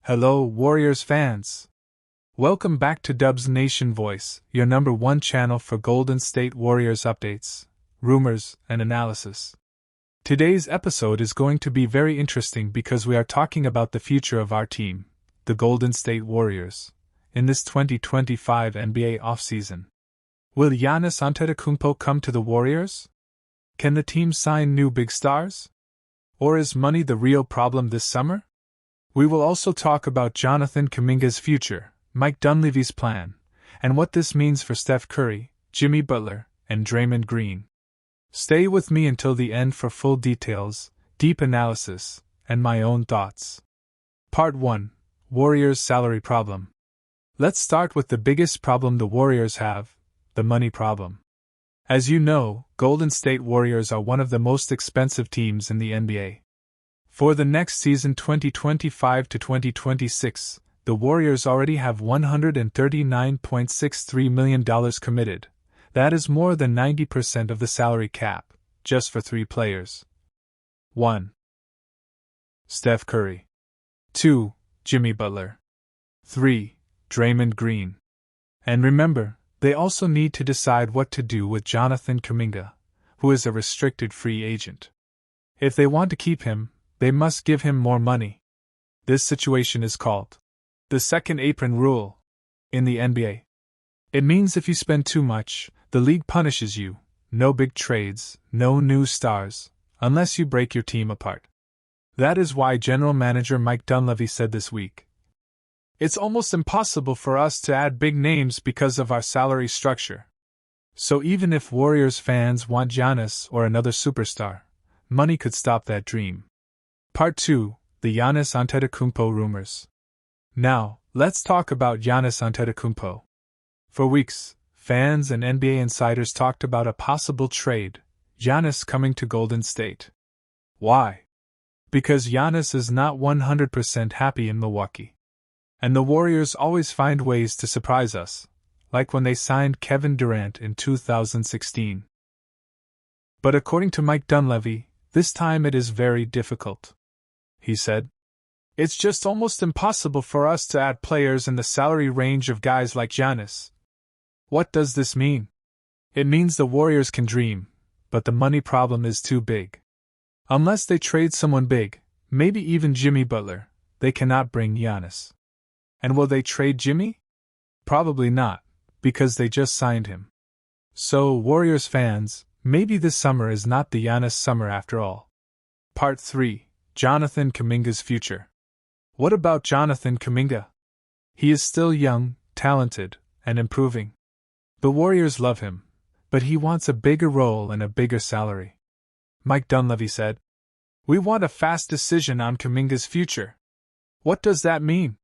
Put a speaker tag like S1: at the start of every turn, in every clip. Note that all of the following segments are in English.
S1: Hello, Warriors fans! Welcome back to Dub's Nation Voice, your #1 channel for Golden State Warriors updates, rumors, and analysis. Today's episode is going to be very interesting because we are talking about the future of our team, the Golden State Warriors, in this 2025 NBA offseason. Will Giannis Antetokounmpo come to the Warriors? Can the team sign new big stars? Or is money the real problem this summer? We will also talk about Jonathan Kuminga's future, Mike Dunleavy's plan, and what this means for Steph Curry, Jimmy Butler, and Draymond Green. Stay with me until the end for full details, deep analysis, and my own thoughts. Part 1: Warriors' salary problem. Let's start with the biggest problem the Warriors have: the money problem. As you know, Golden State Warriors are one of the most expensive teams in the NBA. For the next season 2025 to 2026, the Warriors already have $139.63 million committed. That is more than 90% of the salary cap, just for 3 players. 1. Steph Curry. 2. Jimmy Butler. 3. Draymond Green. And remember, they also need to decide what to do with Jonathan Kuminga, who is a restricted free agent. If they want to keep him, they must give him more money. This situation is called the second apron rule in the NBA. It means if you spend too much, the league punishes you. No big trades, no new stars, unless you break your team apart. That is why General Manager Mike Dunleavy said this week, "It's almost impossible for us to add big names because of our salary structure. So even if Warriors fans want Giannis or another superstar, money could stop that dream." Part 2: The Giannis Antetokounmpo rumors. Now, let's talk about Giannis Antetokounmpo. For weeks, fans and NBA insiders talked about a possible trade, Giannis coming to Golden State. Why? Because Giannis is not 100% happy in Milwaukee. And the Warriors always find ways to surprise us, like when they signed Kevin Durant in 2016. But according to Mike Dunleavy, this time it is very difficult. He said, "It's just almost impossible for us to add players in the salary range of guys like Giannis." What does this mean? It means the Warriors can dream, but the money problem is too big. Unless they trade someone big, maybe even Jimmy Butler, they cannot bring Giannis. And will they trade Jimmy? Probably not, because they just signed him. So, Warriors fans, maybe this summer is not the Giannis summer after all. Part 3: Jonathan Kuminga's future. What about Jonathan Kuminga? He is still young, talented, and improving. The Warriors love him, but he wants a bigger role and a bigger salary. Mike Dunleavy said, "We want a fast decision on Kuminga's future." What does that mean?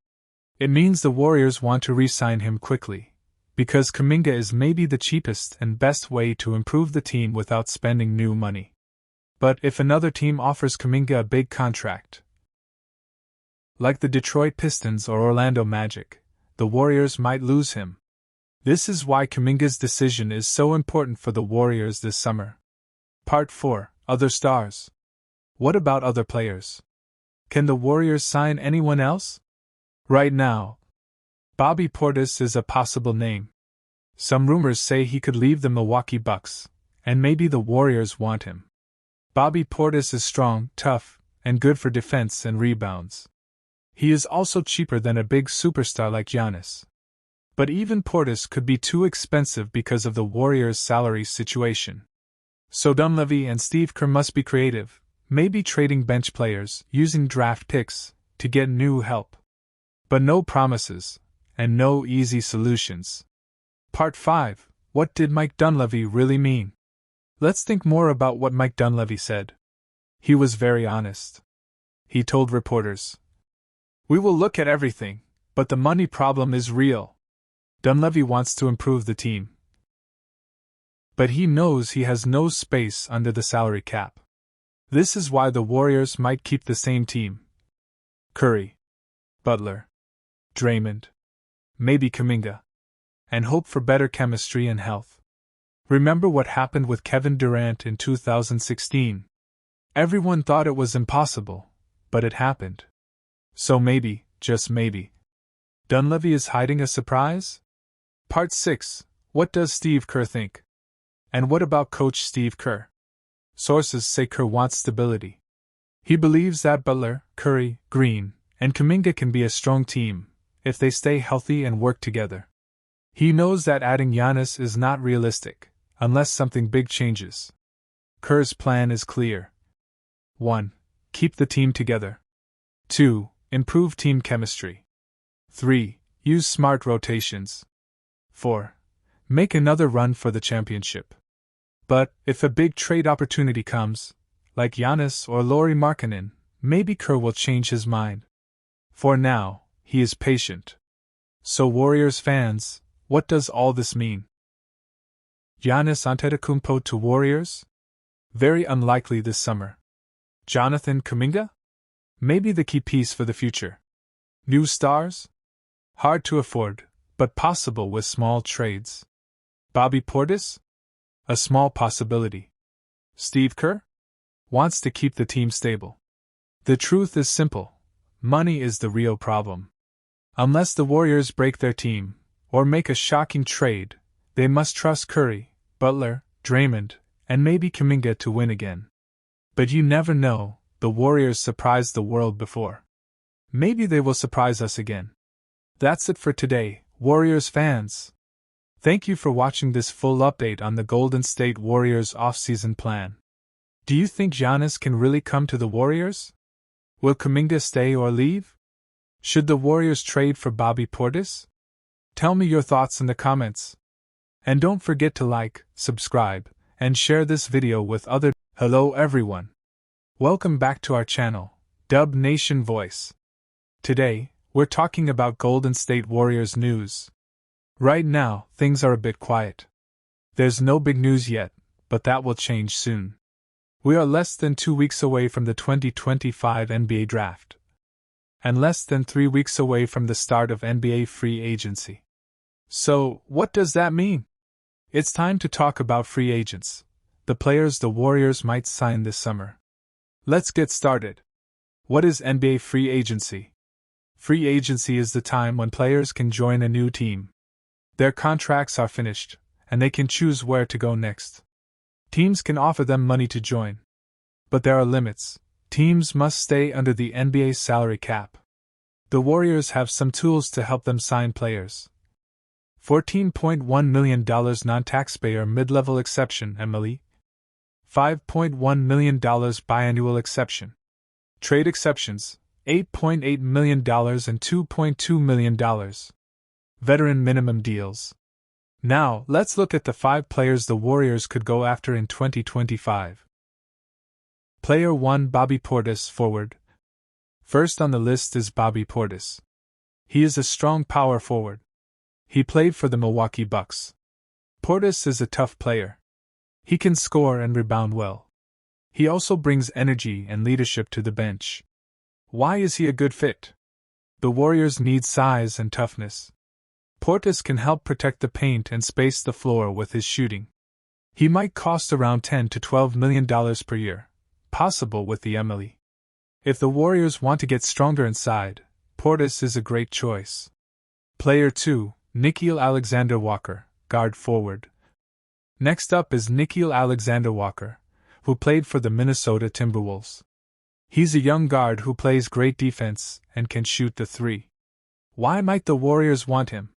S1: It means the Warriors want to re-sign him quickly, because Kuminga is maybe the cheapest and best way to improve the team without spending new money. But if another team offers Kuminga a big contract, like the Detroit Pistons or Orlando Magic, the Warriors might lose him. This is why Kuminga's decision is so important for the Warriors this summer. Part 4: Other stars. What about other players? Can the Warriors sign anyone else? Right now, Bobby Portis is a possible name. Some rumors say he could leave the Milwaukee Bucks, and maybe the Warriors want him. Bobby Portis is strong, tough, and good for defense and rebounds. He is also cheaper than a big superstar like Giannis. But even Portis could be too expensive because of the Warriors' salary situation. So Dunleavy and Steve Kerr must be creative, maybe trading bench players, using draft picks, to get new help. But no promises, and no easy solutions. Part 5: What did Mike Dunleavy really mean? Let's think more about what Mike Dunleavy said. He was very honest. He told reporters, "We will look at everything, but the money problem is real." Dunleavy wants to improve the team, but he knows he has no space under the salary cap. This is why the Warriors might keep the same team: Curry, Butler, Draymond, maybe Kuminga, and hope for better chemistry and health. Remember what happened with Kevin Durant in 2016? Everyone thought it was impossible, but it happened. So maybe, just maybe. Dunleavy is hiding a surprise? Part 6. What does Steve Kerr think? And what about Coach Steve Kerr? Sources say Kerr wants stability. He believes that Butler, Curry, Green, and Kuminga can be a strong team if they stay healthy and work together. He knows that adding Giannis is not realistic unless something big changes. Kerr's plan is clear. 1. Keep the team together. 2. Improve team chemistry. 3. Use smart rotations. 4. Make another run for the championship. But, if a big trade opportunity comes, like Giannis or Lauri Markkanen, maybe Kerr will change his mind. For now, he is patient. So Warriors fans, what does all this mean? Giannis Antetokounmpo to Warriors? Very unlikely this summer. Jonathan Kuminga? Maybe the key piece for the future. New stars? Hard to afford, but possible with small trades. Bobby Portis? A small possibility. Steve Kerr? Wants to keep the team stable. The truth is simple. Money is the real problem. Unless the Warriors break their team, or make a shocking trade, they must trust Curry, Butler, Draymond, and maybe Kuminga to win again. But you never know, the Warriors surprised the world before. Maybe they will surprise us again. That's it for today, Warriors fans. Thank you for watching this full update on the Golden State Warriors off-season plan. Do you think Giannis can really come to the Warriors? Will Kuminga stay or leave? Should the Warriors trade for Bobby Portis? Tell me your thoughts in the comments. And don't forget to like, subscribe, and share this video with others. Hello everyone. Welcome back to our channel, Dub Nation Voice. Today, we're talking about Golden State Warriors news. Right now, things are a bit quiet. There's no big news yet, but that will change soon. We are less than 2 weeks away from the 2025 NBA Draft. And less than 3 weeks away from the start of NBA free agency. So, what does that mean? It's time to talk about free agents, the players the Warriors might sign this summer. Let's get started. What is NBA free agency? Free agency is the time when players can join a new team. Their contracts are finished, and they can choose where to go next. Teams can offer them money to join. But there are limits. Teams must stay under the NBA's salary cap. The Warriors have some tools to help them sign players. $14.1 million non-taxpayer mid-level exception MLE. $5.1 million biannual exception. Trade exceptions, $8.8 million and $2.2 million. Veteran minimum deals. Now, let's look at the 5 players the Warriors could go after in 2025. Player 1 Bobby Portis, forward. First on the list is Bobby Portis. He is a strong power forward. He played for the Milwaukee Bucks. Portis is a tough player. He can score and rebound well. He also brings energy and leadership to the bench. Why is he a good fit? The Warriors need size and toughness. Portis can help protect the paint and space the floor with his shooting. He might cost around $10 to $12 million per year, possible with the MLE. If the Warriors want to get stronger inside, Portis is a great choice. Player 2, Nickeil Alexander-Walker, guard forward. Next up is Nickeil Alexander-Walker, who played for the Minnesota Timberwolves. He's a young guard who plays great defense and can shoot the three. Why might the Warriors want him?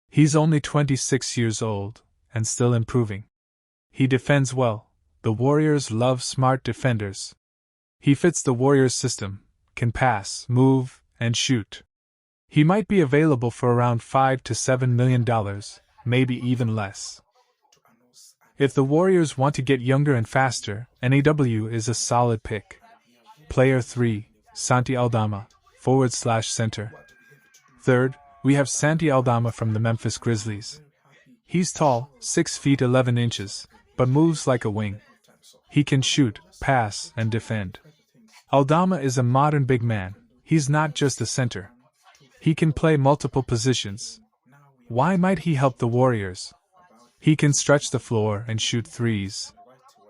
S1: He's only 26 years old, and still improving. He defends well. The Warriors love smart defenders. He fits the Warriors' system, can pass, move, and shoot. He might be available for around $5 to $7 million, maybe even less. If the Warriors want to get younger and faster, NAW is a solid pick. Player 3, Santi Aldama, forward/center. Third, we have Santi Aldama from the Memphis Grizzlies. He's tall, 6 feet 11 inches, but moves like a wing. He can shoot, pass, and defend. Aldama is a modern big man. He's not just a center. He can play multiple positions. Why might he help the Warriors? He can stretch the floor and shoot threes.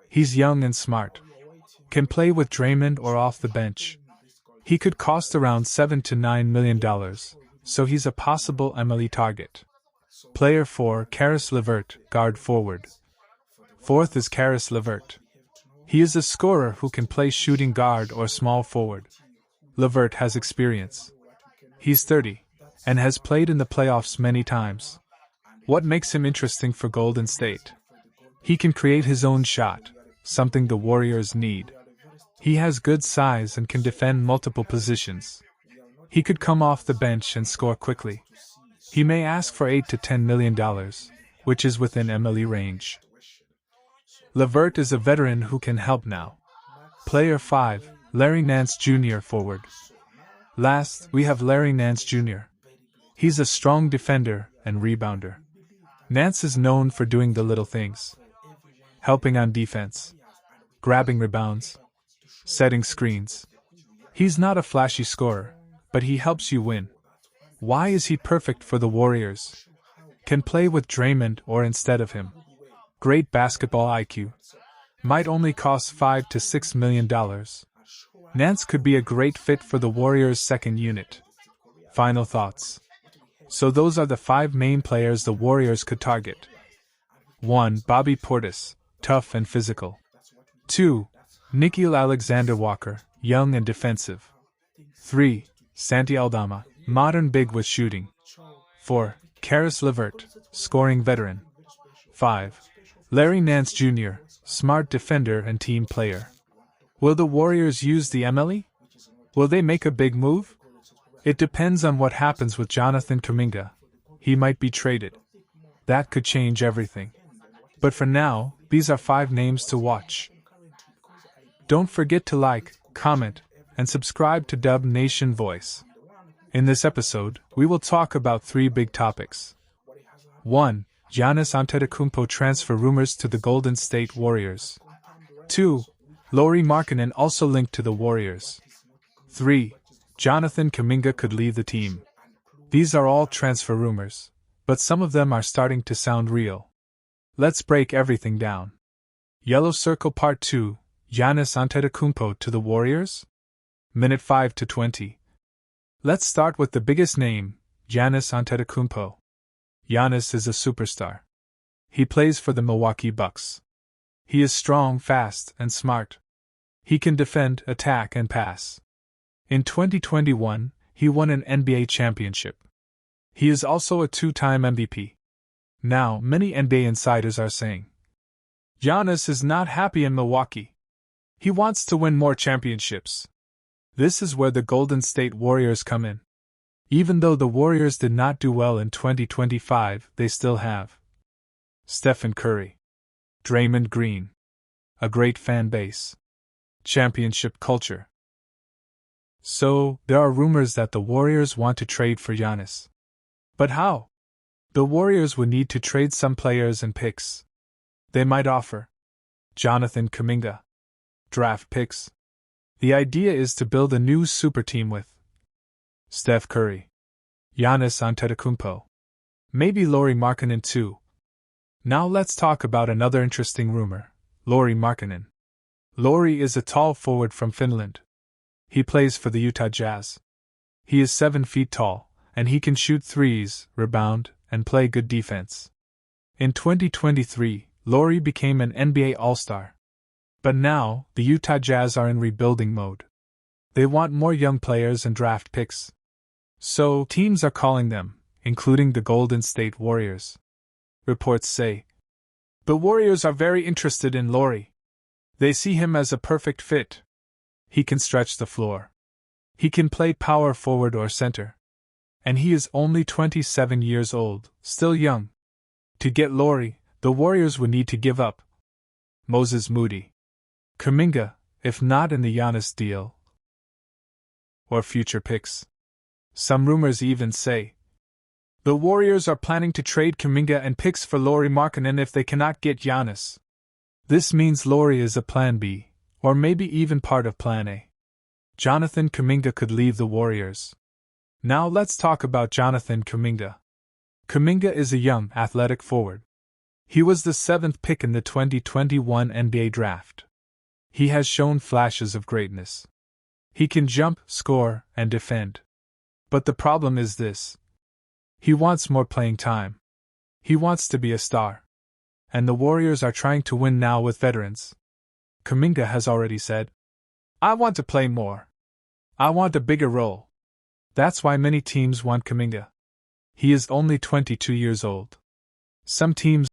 S1: He's young and smart. Can play with Draymond or off the bench. He could cost around $7 to $9 million, so he's a possible MLE target. Player 4, Caris LeVert, guard forward. Fourth is Caris LeVert. He is a scorer who can play shooting guard or small forward. LeVert has experience. He's 30, and has played in the playoffs many times. What makes him interesting for Golden State? He can create his own shot, something the Warriors need. He has good size and can defend multiple positions. He could come off the bench and score quickly. He may ask for $8 to $10 million, which is within MLE range. LeVert is a veteran who can help now. Player 5, Larry Nance Jr. forward. Last, we have Larry Nance Jr. He's a strong defender and rebounder. Nance is known for doing the little things. Helping on defense. Grabbing rebounds. Setting screens. He's not a flashy scorer, but he helps you win. Why is he perfect for the Warriors? Can play with Draymond or instead of him. Great basketball IQ. Might only cost $5 to $6 million. Nance could be a great fit for the Warriors' second unit. Final thoughts. So those are the 5 main players the Warriors could target. 1. Bobby Portis, tough and physical. 2. Nickeil Alexander-Walker, young and defensive. 3. Santi Aldama, modern big with shooting. 4. Caris LeVert, scoring veteran. 5. Larry Nance Jr., smart defender and team player. Will the Warriors use the MLE? Will they make a big move? It depends on what happens with Jonathan Kuminga. He might be traded. That could change everything. But for now, these are 5 names to watch. Don't forget to like, comment, and subscribe to Dub Nation Voice. In this episode, we will talk about 3 big topics. 1. Giannis Antetokounmpo transfer rumors to the Golden State Warriors. 2. Lauri Markkanen also linked to the Warriors. 3. Jonathan Kuminga could leave the team. These are all transfer rumors, but some of them are starting to sound real. Let's break everything down. Yellow Circle Part 2, Giannis Antetokounmpo to the Warriors? Minute 5 to 20. Let's start with the biggest name, Giannis Antetokounmpo. Giannis is a superstar. He plays for the Milwaukee Bucks. He is strong, fast, and smart. He can defend, attack, and pass. In 2021, he won an NBA championship. He is also a 2-time MVP. Now, many NBA insiders are saying, Giannis is not happy in Milwaukee. He wants to win more championships. This is where the Golden State Warriors come in. Even though the Warriors did not do well in 2025, they still have Stephen Curry, Draymond Green, a great fan base, championship culture. So, there are rumors that the Warriors want to trade for Giannis. But how? The Warriors would need to trade some players and picks. They might offer Jonathan Kuminga, draft picks. The idea is to build a new super team with Steph Curry, Giannis Antetokounmpo, maybe Lauri Markkanen too. Now let's talk about another interesting rumor, Lauri Markkanen. Lauri is a tall forward from Finland. He plays for the Utah Jazz. He is 7 feet tall, and he can shoot threes, rebound, and play good defense. In 2023, Lauri became an NBA All-Star. But now, the Utah Jazz are in rebuilding mode. They want more young players and draft picks. So, teams are calling them, including the Golden State Warriors. Reports say the Warriors are very interested in Lauri. They see him as a perfect fit. He can stretch the floor. He can play power forward or center. And he is only 27 years old, still young. To get Lauri, the Warriors would need to give up Moses Moody, Kuminga, if not in the Giannis deal, or future picks. Some rumors even say the Warriors are planning to trade Kuminga and picks for Lauri Markkanen if they cannot get Giannis. This means Lauri is a plan B, or maybe even part of plan A. Jonathan Kuminga could leave the Warriors. Now let's talk about Jonathan Kuminga. Kuminga is a young, athletic forward. He was the 7th pick in the 2021 NBA draft. He has shown flashes of greatness. He can jump, score, and defend. But the problem is this. He wants more playing time. He wants to be a star. And the Warriors are trying to win now with veterans. Kuminga has already said, "I want to play more. I want a bigger role." That's why many teams want Kuminga. He is only 22 years old. Some teams